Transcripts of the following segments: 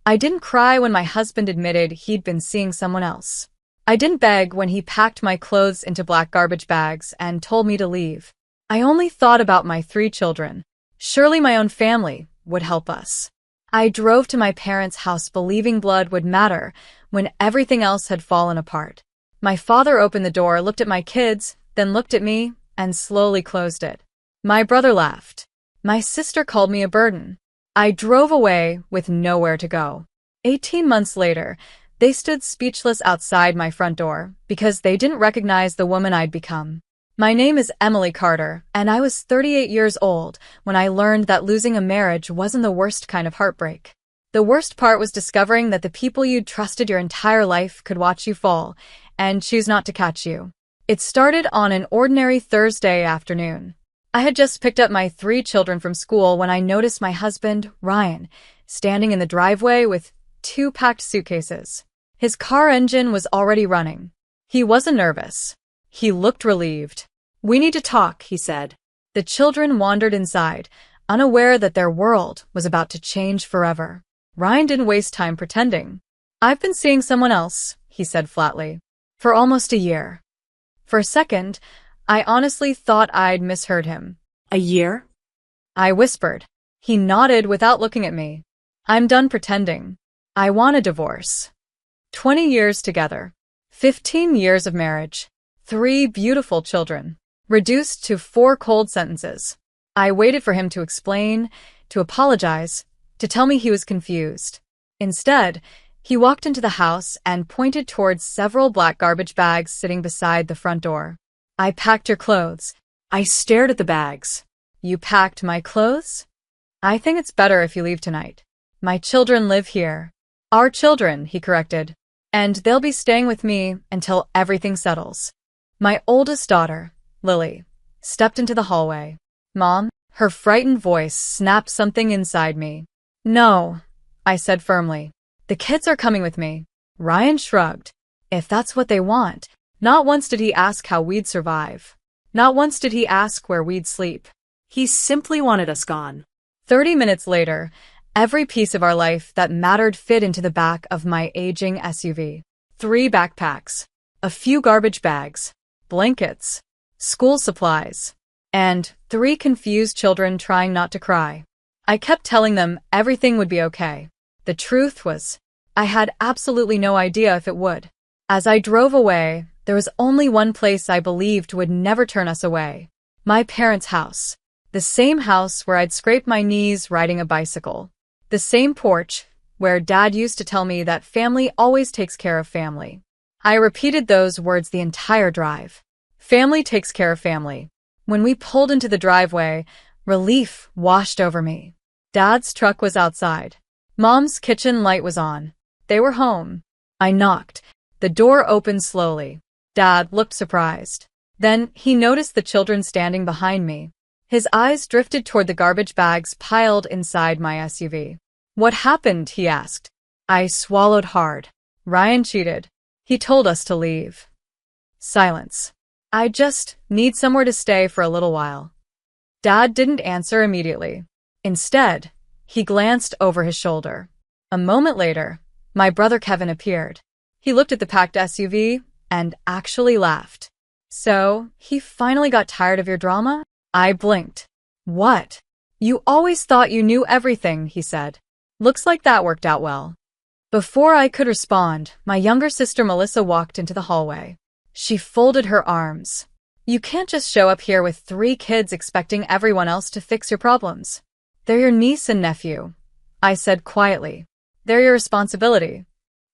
I didn't cry when my husband admitted he'd been seeing someone else. I didn't beg when he packed my clothes into black garbage bags and told me to leave. I only thought about my 3 children. Surely my own family would help us. I drove to my parents' house believing blood would matter when everything else had fallen apart. My father opened the door, looked at my kids, then looked at me, and slowly closed it. My brother laughed. My sister called me a burden. I drove away with nowhere to go. 18 months later, they stood speechless outside my front door because they didn't recognize the woman I'd become. My name is Emily Carter, and I was 38 years old when I learned that losing a marriage wasn't the worst kind of heartbreak. The worst part was discovering that the people you'd trusted your entire life could watch you fall and choose not to catch you. It started on an ordinary Thursday afternoon. I had just picked up my 3 children from school when I noticed my husband, Ryan, standing in the driveway with 2 packed suitcases. His car engine was already running. He wasn't nervous. He looked relieved. "We need to talk," he said. The children wandered inside, unaware that their world was about to change forever. Ryan didn't waste time pretending. "I've been seeing someone else," he said flatly, "for almost a year." For a second, I honestly thought I'd misheard him. "A year?" I whispered. He nodded without looking at me. "I'm done pretending. I want a divorce." 20 years together. 15 years of marriage. 3 beautiful children. Reduced to 4 cold sentences. I waited for him to explain, to apologize, to tell me he was confused. Instead, he walked into the house and pointed towards several black garbage bags sitting beside the front door. "I packed your clothes." I stared at the bags. "You packed my clothes?" "I think it's better if you leave tonight. My children live here." "Our children," he corrected. "And they'll be staying with me until everything settles." My oldest daughter, Lily, stepped into the hallway. "Mom," her frightened voice snapped something inside me. "No," I said firmly. "The kids are coming with me." Ryan shrugged. "If that's what they want." Not once did he ask how we'd survive. Not once did he ask where we'd sleep. He simply wanted us gone. 30 minutes later, every piece of our life that mattered fit into the back of my aging SUV. 3 backpacks, a few garbage bags, blankets, school supplies, and 3 confused children trying not to cry. I kept telling them everything would be okay. The truth was, I had absolutely no idea if it would. As I drove away, there was only one place I believed would never turn us away. My parents' house. The same house where I'd scrape my knees riding a bicycle. The same porch where Dad used to tell me that family always takes care of family. I repeated those words the entire drive. Family takes care of family. When we pulled into the driveway, relief washed over me. Dad's truck was outside. Mom's kitchen light was on. They were home. I knocked. The door opened slowly. Dad looked surprised. Then he noticed the children standing behind me. His eyes drifted toward the garbage bags piled inside my SUV. "What happened?" he asked. I swallowed hard. Ryan cheated. He told us to leave. Silence. "I just need somewhere to stay for a little while." Dad didn't answer immediately. Instead, he glanced over his shoulder. A moment later, my brother Kevin appeared. He looked at the packed SUV and actually laughed. "So, he finally got tired of your drama?" I blinked. "What? You always thought you knew everything," he said. "Looks like that worked out well." Before I could respond, my younger sister Melissa walked into the hallway. She folded her arms. "You can't just show up here with 3 kids expecting everyone else to fix your problems. They're your niece and nephew," I said quietly. "They're your responsibility."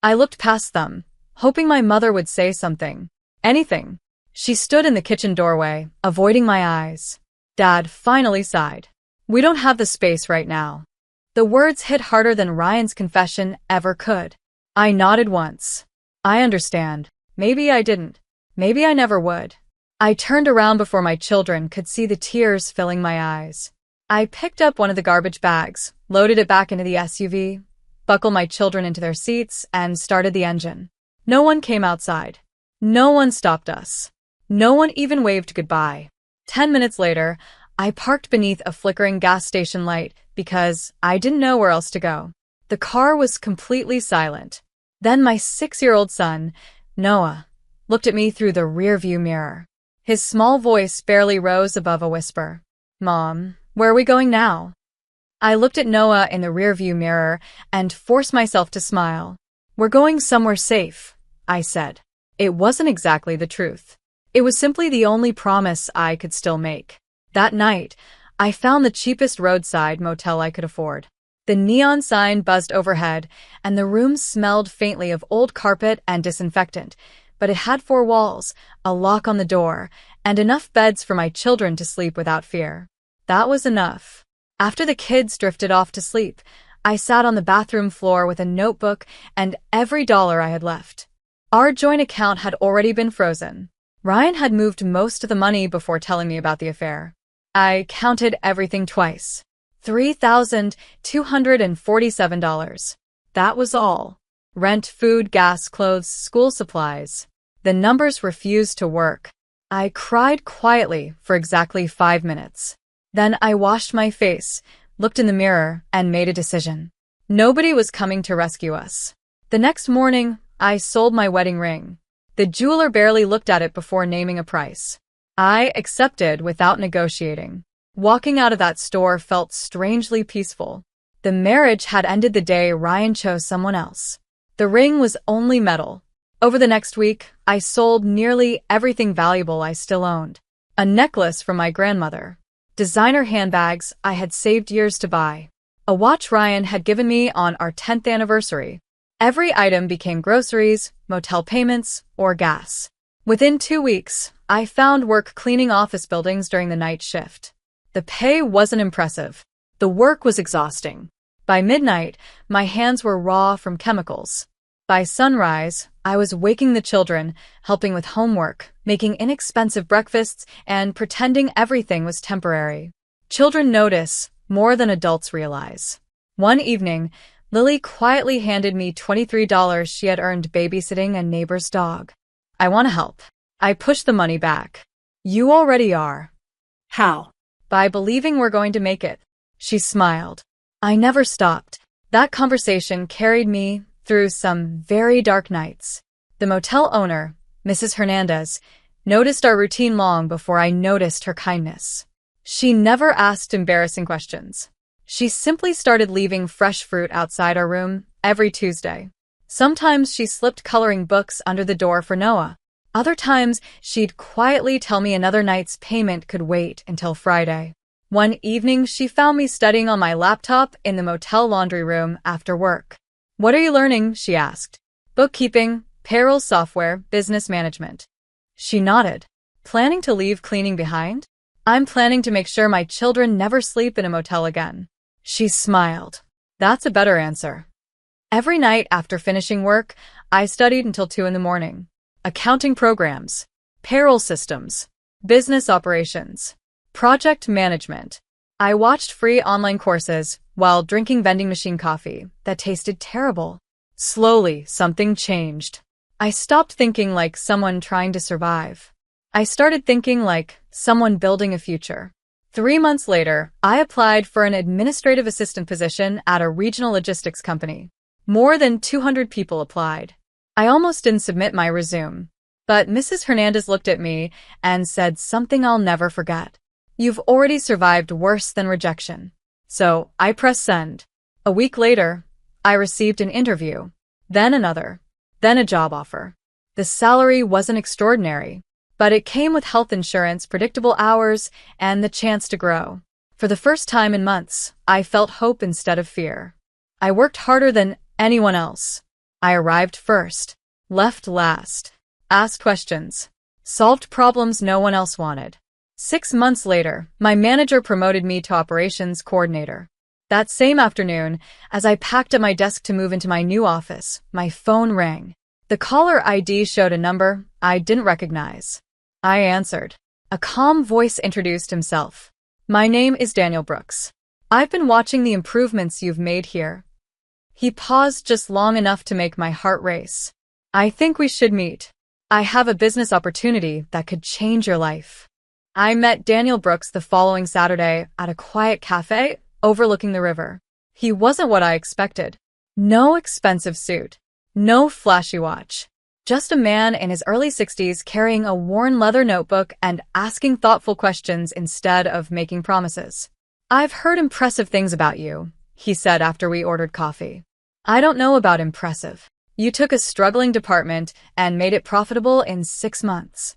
I looked past them, hoping my mother would say something. Anything. She stood in the kitchen doorway, avoiding my eyes. Dad finally sighed. "We don't have the space right now." The words hit harder than Ryan's confession ever could. I nodded once. "I understand." Maybe I didn't. Maybe I never would. I turned around before my children could see the tears filling my eyes. I picked up one of the garbage bags, loaded it back into the SUV, buckled my children into their seats, and started the engine. No one came outside. No one stopped us. No one even waved goodbye. 10 minutes later, I parked beneath a flickering gas station light because I didn't know where else to go. The car was completely silent. Then my 6-year-old son, Noah, looked at me through the rearview mirror. His small voice barely rose above a whisper. "Mom, where are we going now?" I looked at Noah in the rearview mirror and forced myself to smile. "We're going somewhere safe," I said. It wasn't exactly the truth. It was simply the only promise I could still make. That night, I found the cheapest roadside motel I could afford. The neon sign buzzed overhead, and the room smelled faintly of old carpet and disinfectant, but it had 4 walls, a lock on the door, and enough beds for my children to sleep without fear. That was enough. After the kids drifted off to sleep, I sat on the bathroom floor with a notebook and every dollar I had left. Our joint account had already been frozen. Ryan had moved most of the money before telling me about the affair. I counted everything twice. $3,247. That was all. Rent, food, gas, clothes, school supplies. The numbers refused to work. I cried quietly for exactly 5 minutes. Then I washed my face, looked in the mirror, and made a decision. Nobody was coming to rescue us. The next morning, I sold my wedding ring. The jeweler barely looked at it before naming a price. I accepted without negotiating. Walking out of that store felt strangely peaceful. The marriage had ended the day Ryan chose someone else. The ring was only metal. Over the next week, I sold nearly everything valuable I still owned. A necklace from my grandmother. Designer handbags I had saved years to buy. A watch Ryan had given me on our 10th anniversary. Every item became groceries, motel payments, or gas. Within 2 weeks, I found work cleaning office buildings during the night shift. The pay wasn't impressive. The work was exhausting. By midnight, my hands were raw from chemicals. By sunrise, I was waking the children, helping with homework, making inexpensive breakfasts, and pretending everything was temporary. Children notice more than adults realize. One evening, Lily quietly handed me $23 she had earned babysitting a neighbor's dog. "I want to help." I pushed the money back. "You already are." How? "By believing we're going to make it." She smiled. I never stopped. That conversation carried me through some very dark nights. The motel owner, Mrs. Hernandez, noticed our routine long before I noticed her kindness. She never asked embarrassing questions. She simply started leaving fresh fruit outside our room every Tuesday. Sometimes she slipped coloring books under the door for Noah. Other times, she'd quietly tell me another night's payment could wait until Friday. One evening, she found me studying on my laptop in the motel laundry room after work. "What are you learning?" she asked. "Bookkeeping, payroll software, business management." She nodded. "Planning to leave cleaning behind?" "I'm planning to make sure my children never sleep in a motel again." She smiled. "That's a better answer." Every night after finishing work, I studied until 2 in the morning. Accounting programs, payroll systems, business operations, project management. I watched free online courses while drinking vending machine coffee that tasted terrible. Slowly, something changed. I stopped thinking like someone trying to survive. I started thinking like someone building a future. 3 months later, I applied for an administrative assistant position at a regional logistics company. More than 200 people applied. I almost didn't submit my resume. But Mrs. Hernandez looked at me and said something I'll never forget. "You've already survived worse than rejection." So I pressed send. A week later, I received an interview, then another, then a job offer. The salary wasn't extraordinary, but it came with health insurance, predictable hours, and the chance to grow. For the first time in months, I felt hope instead of fear. I worked harder than anyone else. I arrived first, left last, asked questions, solved problems no one else wanted. 6 months later, my manager promoted me to operations coordinator. That same afternoon, as I packed up my desk to move into my new office, my phone rang. The caller ID showed a number I didn't recognize. I answered. A calm voice introduced himself. "My name is Daniel Brooks. I've been watching the improvements you've made here." He paused just long enough to make my heart race. "I think we should meet. I have a business opportunity that could change your life." I met Daniel Brooks the following Saturday at a quiet cafe overlooking the river. He wasn't what I expected. No expensive suit. No flashy watch. Just a man in his early 60s carrying a worn leather notebook and asking thoughtful questions instead of making promises. "I've heard impressive things about you," he said after we ordered coffee. "I don't know about impressive. You took a struggling department and made it profitable in 6 months.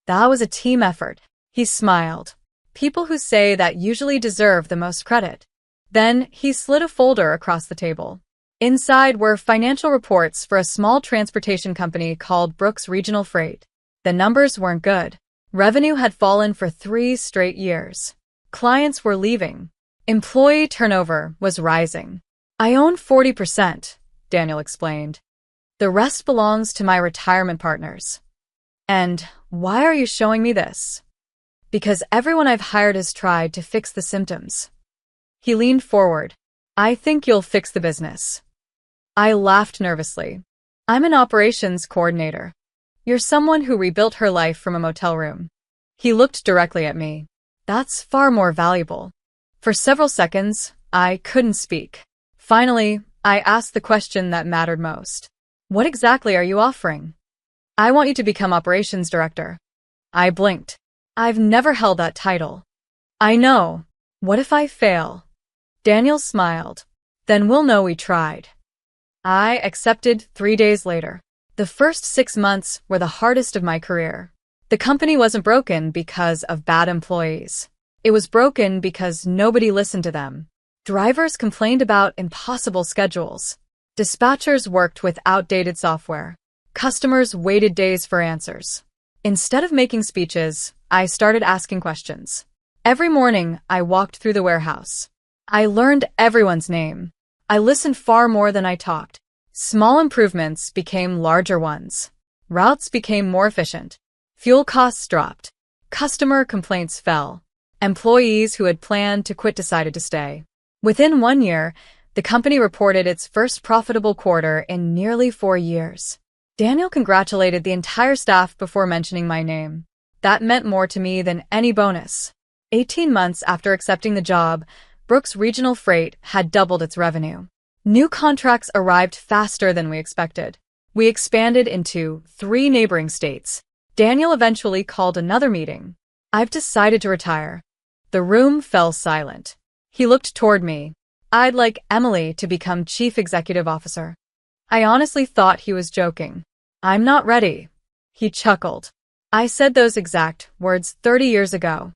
That was a team effort." He smiled. "People who say that usually deserve the most credit." Then he slid a folder across the table. Inside were financial reports for a small transportation company called Brooks Regional Freight. The numbers weren't good. Revenue had fallen for 3 straight years. Clients were leaving. Employee turnover was rising. "I own 40%, Daniel explained. "The rest belongs to my retirement partners." "And why are you showing me this?" "Because everyone I've hired has tried to fix the symptoms." He leaned forward. "I think you'll fix the business." I laughed nervously. "I'm an operations coordinator. You're someone who rebuilt her life from a motel room." He looked directly at me. "That's far more valuable." For several seconds, I couldn't speak. Finally, I asked the question that mattered most. "What exactly are you offering?" "I want you to become operations director." I blinked. I've never held that title. "I know. What if I fail?" Daniel smiled. "Then we'll know we tried." I accepted 3 days later. The first 6 months were the hardest of my career. The company wasn't broken because of bad employees. It was broken because nobody listened to them. Drivers complained about impossible schedules. Dispatchers worked with outdated software. Customers waited days for answers. Instead of making speeches, I started asking questions. Every morning, I walked through the warehouse. I learned everyone's name. I listened far more than I talked. Small improvements became larger ones. Routes became more efficient. Fuel costs dropped. Customer complaints fell. Employees who had planned to quit decided to stay. Within 1 year, the company reported its first profitable quarter in nearly 4 years. Daniel congratulated the entire staff before mentioning my name. That meant more to me than any bonus. 18 months after accepting the job, Brooks Regional Freight had doubled its revenue. New contracts arrived faster than we expected. We expanded into 3 neighboring states. Daniel eventually called another meeting. "I've decided to retire." The room fell silent. He looked toward me. "I'd like Emily to become Chief Executive Officer." I honestly thought he was joking. "I'm not ready." He chuckled. "I said those exact words 30 years ago."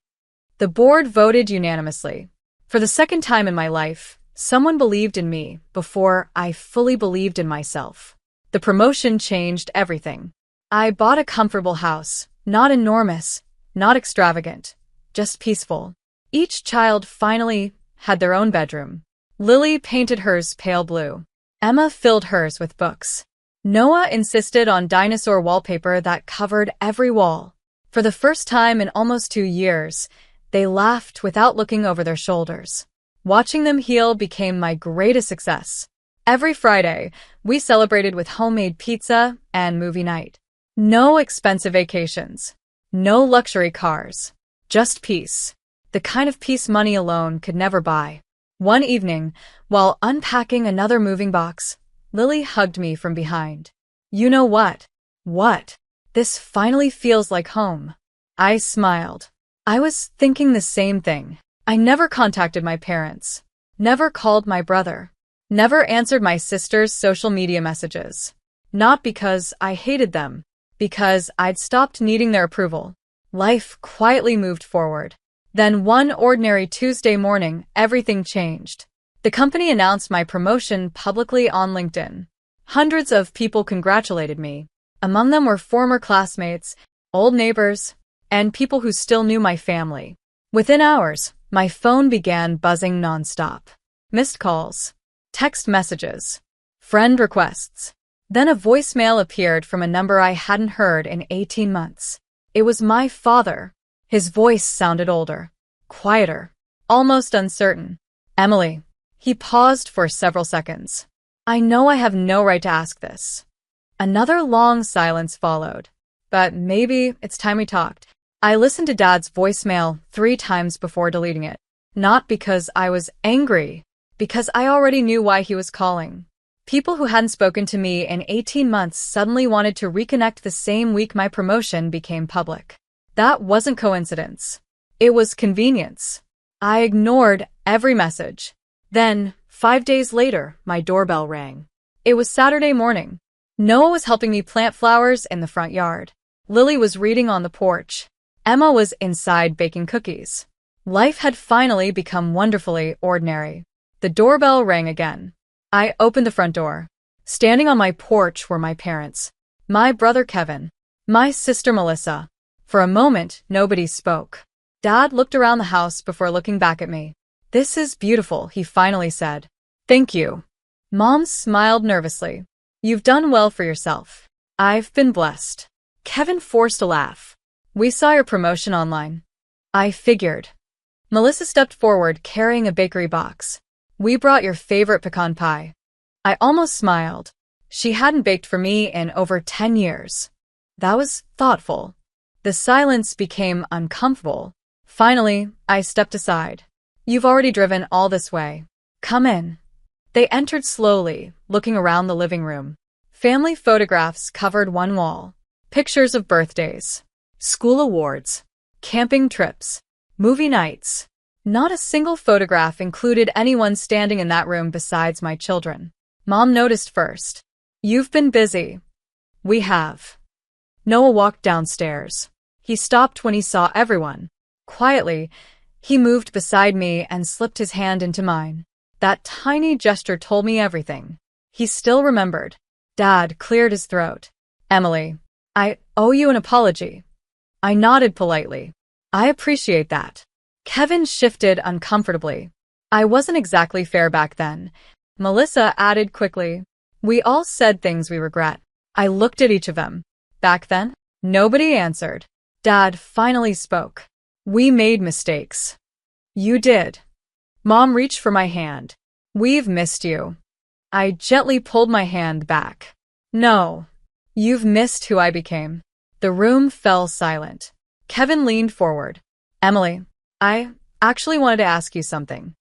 The board voted unanimously. For the second time in my life, someone believed in me before I fully believed in myself. The promotion changed everything. I bought a comfortable house, not enormous, not extravagant, just peaceful. Each child finally had their own bedroom. Lily painted hers pale blue. Emma filled hers with books. Noah insisted on dinosaur wallpaper that covered every wall. For the first time in almost 2 years, they laughed without looking over their shoulders. Watching them heal became my greatest success. Every Friday, we celebrated with homemade pizza and movie night. No expensive vacations. No luxury cars. Just peace. The kind of peace money alone could never buy. One evening, while unpacking another moving box, Lily hugged me from behind. "You know what? What? This finally feels like home." I smiled. I was thinking the same thing. I never contacted my parents. Never called my brother. Never answered my sister's social media messages. Not because I hated them, because I'd stopped needing their approval. Life quietly moved forward. Then one ordinary Tuesday morning, everything changed. The company announced my promotion publicly on LinkedIn. Hundreds of people congratulated me. Among them were former classmates, old neighbors, and people who still knew my family. Within hours, my phone began buzzing nonstop. Missed calls, text messages, friend requests. Then a voicemail appeared from a number I hadn't heard in 18 months. It was my father. His voice sounded older, quieter, almost uncertain. "Emily." He paused for several seconds. "I know I have no right to ask this." Another long silence followed. "But maybe it's time we talked." I listened to Dad's voicemail 3 times before deleting it. Not because I was angry, because I already knew why he was calling. People who hadn't spoken to me in 18 months suddenly wanted to reconnect the same week my promotion became public. That wasn't coincidence. It was convenience. I ignored every message. Then, 5 days later, my doorbell rang. It was Saturday morning. Noah was helping me plant flowers in the front yard. Lily was reading on the porch. Emma was inside baking cookies. Life had finally become wonderfully ordinary. The doorbell rang again. I opened the front door. Standing on my porch were my parents, my brother Kevin, my sister Melissa. For a moment, nobody spoke. Dad looked around the house before looking back at me. "This is beautiful," he finally said. "Thank you." Mom smiled nervously. "You've done well for yourself." "I've been blessed." Kevin forced a laugh. "We saw your promotion online." I figured. Melissa stepped forward carrying a bakery box. "We brought your favorite pecan pie." I almost smiled. She hadn't baked for me in over 10 years. That was thoughtful. The silence became uncomfortable. Finally, I stepped aside. "You've already driven all this way. Come in." They entered slowly, looking around the living room. Family photographs covered one wall. Pictures of birthdays, school awards, camping trips, movie nights. Not a single photograph included anyone standing in that room besides my children. Mom noticed first. "You've been busy." "We have." Noah walked downstairs. He stopped when he saw everyone. Quietly, he moved beside me and slipped his hand into mine. That tiny gesture told me everything. He still remembered. Dad cleared his throat. "Emily, I owe you an apology." I nodded politely. "I appreciate that." Kevin shifted uncomfortably. "I wasn't exactly fair back then." Melissa added quickly. "We all said things we regret." I looked at each of them. "Back then?" Nobody answered. Dad finally spoke. "We made mistakes." "You did." Mom reached for my hand. "We've missed you." I gently pulled my hand back. "No. You've missed who I became." The room fell silent. Kevin leaned forward. "Emily, I actually wanted to ask you something."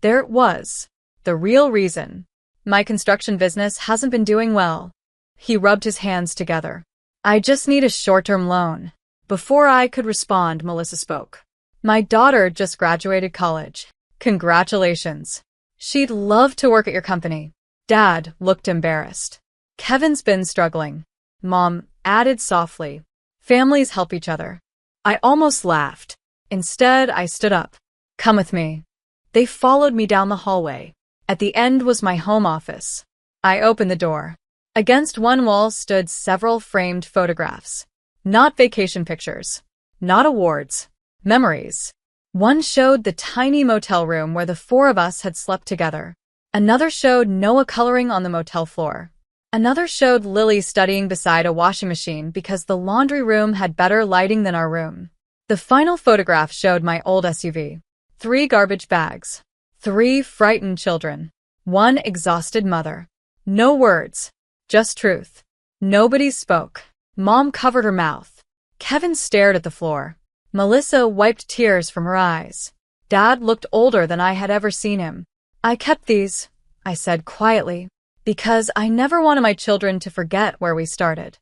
There it was. The real reason. My construction business hasn't been doing well. He rubbed his hands together. "I just need a short-term loan." Before I could respond, Melissa spoke. "My daughter just graduated college. Congratulations. She'd love to work at your company." Dad looked embarrassed. "Kevin's been struggling." Mom added softly. "Families help each other." I almost laughed. Instead, I stood up. "Come with me." They followed me down the hallway. At the end was my home office. I opened the door. Against one wall stood several framed photographs. Not vacation pictures. Not awards. Memories. One showed the tiny motel room where the four of us had slept together. Another showed Noah coloring on the motel floor. Another showed Lily studying beside a washing machine because the laundry room had better lighting than our room. The final photograph showed my old SUV. 3 garbage bags. 3 frightened children. 1 exhausted mother. No words. Just truth. Nobody spoke. Mom covered her mouth. Kevin stared at the floor. Melissa wiped tears from her eyes. Dad looked older than I had ever seen him. "I kept these," I said quietly, "because I never wanted my children to forget where we started."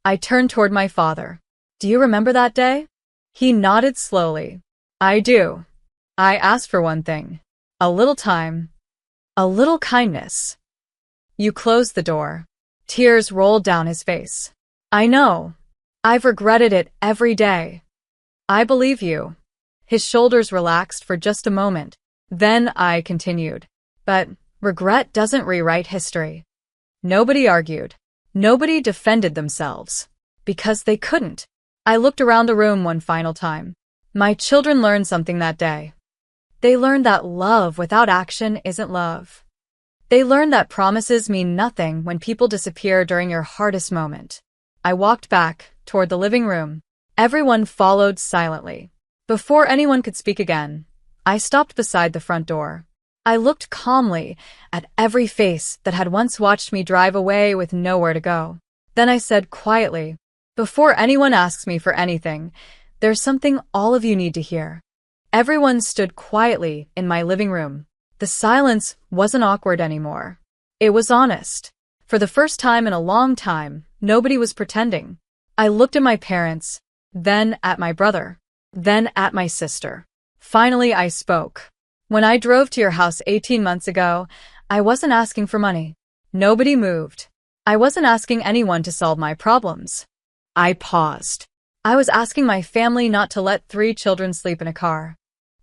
I turned toward my father. "Do you remember that day?" He nodded slowly. "I do. I asked for one thing. A little time. A little kindness." You closed the door. Tears rolled down his face. "I know. I've regretted it every day." "I believe you." His shoulders relaxed for just a moment. Then I continued. "But regret doesn't rewrite history." Nobody argued. Nobody defended themselves. Because they couldn't. I looked around the room one final time. My children learned something that day. They learned that love without action isn't love. They learned that promises mean nothing when people disappear during your hardest moment. I walked back toward the living room. Everyone followed silently. Before anyone could speak again, I stopped beside the front door. I looked calmly at every face that had once watched me drive away with nowhere to go. Then I said quietly, "Before anyone asks me for anything, there's something all of you need to hear." Everyone stood quietly in my living room. The silence wasn't awkward anymore. It was honest. For the first time in a long time, nobody was pretending. I looked at my parents, then at my brother, then at my sister. Finally, I spoke. When I drove to your house 18 months ago, I wasn't asking for money. Nobody moved. I wasn't asking anyone to solve my problems. I paused. I was asking my family not to let 3 children sleep in a car.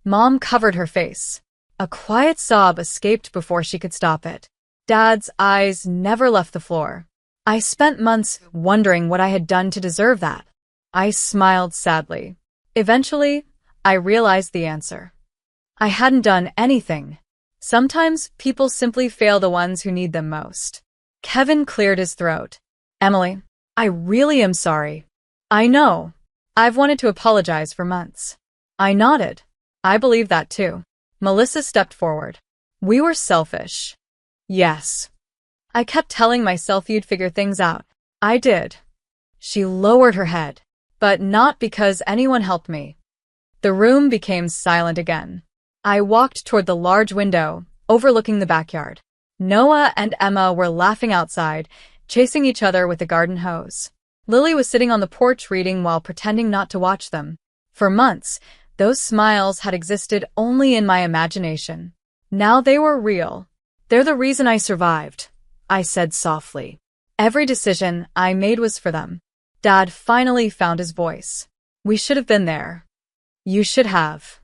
Mom covered her face. A quiet sob escaped before she could stop it. Dad's eyes never left the floor. I spent months wondering what I had done to deserve that. I smiled sadly. Eventually, I realized the answer. I hadn't done anything. Sometimes people simply fail the ones who need them most. Kevin cleared his throat. Emily, I really am sorry. I know. I've wanted to apologize for months. I nodded. I believe that too. Melissa stepped forward. We were selfish. Yes. I kept telling myself you'd figure things out. I did. She lowered her head, but not because anyone helped me. The room became silent again. I walked toward the large window, overlooking the backyard. Noah and Emma were laughing outside, chasing each other with the garden hose. Lily was sitting on the porch reading while pretending not to watch them. For months, those smiles had existed only in my imagination. Now they were real. They're the reason I survived, I said softly. Every decision I made was for them. Dad finally found his voice. We should have been there. You should have.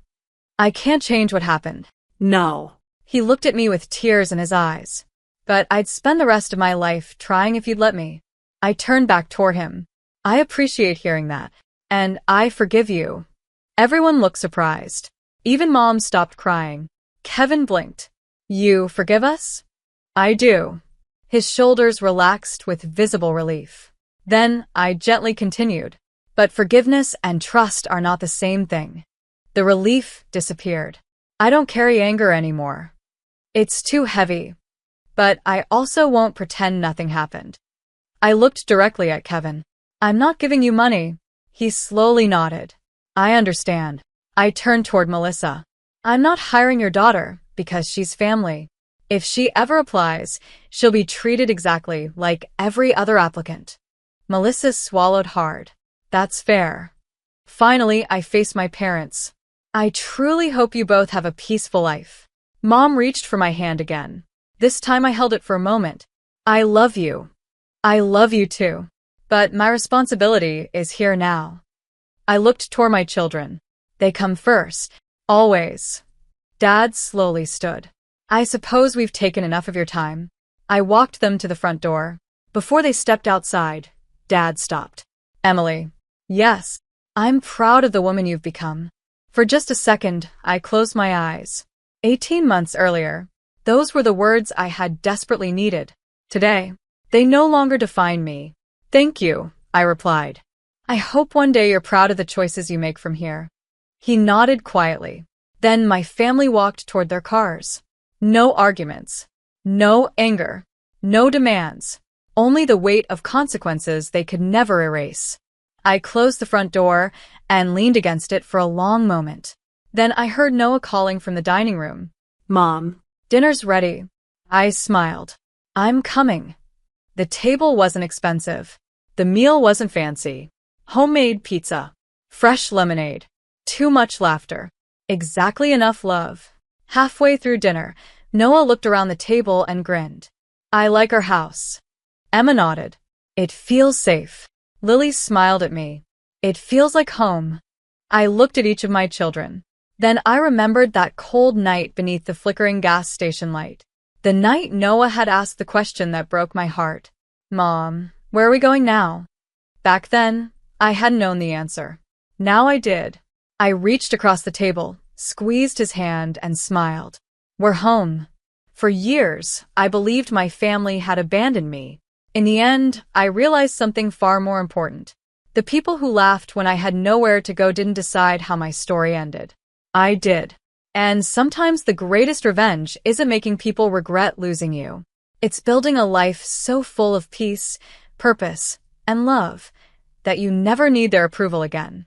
I can't change what happened. No. He looked at me with tears in his eyes. But I'd spend the rest of my life trying if you'd let me. I turned back toward him. I appreciate hearing that. And I forgive you. Everyone looked surprised. Even Mom stopped crying. Kevin blinked. You forgive us? I do. His shoulders relaxed with visible relief. Then I gently continued. But forgiveness and trust are not the same thing. The relief disappeared. I don't carry anger anymore. It's too heavy. But I also won't pretend nothing happened. I looked directly at Kevin. I'm not giving you money. He slowly nodded. I understand. I turned toward Melissa. I'm not hiring your daughter because she's family. If she ever applies, she'll be treated exactly like every other applicant. Melissa swallowed hard. That's fair. Finally, I faced my parents. I truly hope you both have a peaceful life. Mom reached for my hand again. This time I held it for a moment. I love you. I love you too. But my responsibility is here now. I looked toward my children. They come first. Always. Dad slowly stood. I suppose we've taken enough of your time. I walked them to the front door. Before they stepped outside, Dad stopped. Emily. Yes. I'm proud of the woman you've become. For just a second, I closed my eyes. 18 months earlier, those were the words I had desperately needed. Today, they no longer define me. Thank you, I replied. I hope one day you're proud of the choices you make from here. He nodded quietly. Then my family walked toward their cars. No arguments. No anger. No demands. Only the weight of consequences they could never erase. I closed the front door and leaned against it for a long moment. Then I heard Noah calling from the dining room. Mom. Dinner's ready. I smiled. I'm coming. The table wasn't expensive. The meal wasn't fancy. Homemade pizza. Fresh lemonade. Too much laughter. Exactly enough love. Halfway through dinner, Noah looked around the table and grinned. I like our house. Emma nodded. It feels safe. Lily smiled at me. It feels like home. I looked at each of my children. Then I remembered that cold night beneath the flickering gas station light. The night Noah had asked the question that broke my heart. Mom, where are we going now? Back then, I hadn't known the answer. Now I did. I reached across the table, squeezed his hand, and smiled. We're home. For years, I believed my family had abandoned me. In the end, I realized something far more important. The people who laughed when I had nowhere to go didn't decide how my story ended. I did. And sometimes the greatest revenge isn't making people regret losing you. It's building a life so full of peace, purpose, and love that you never need their approval again.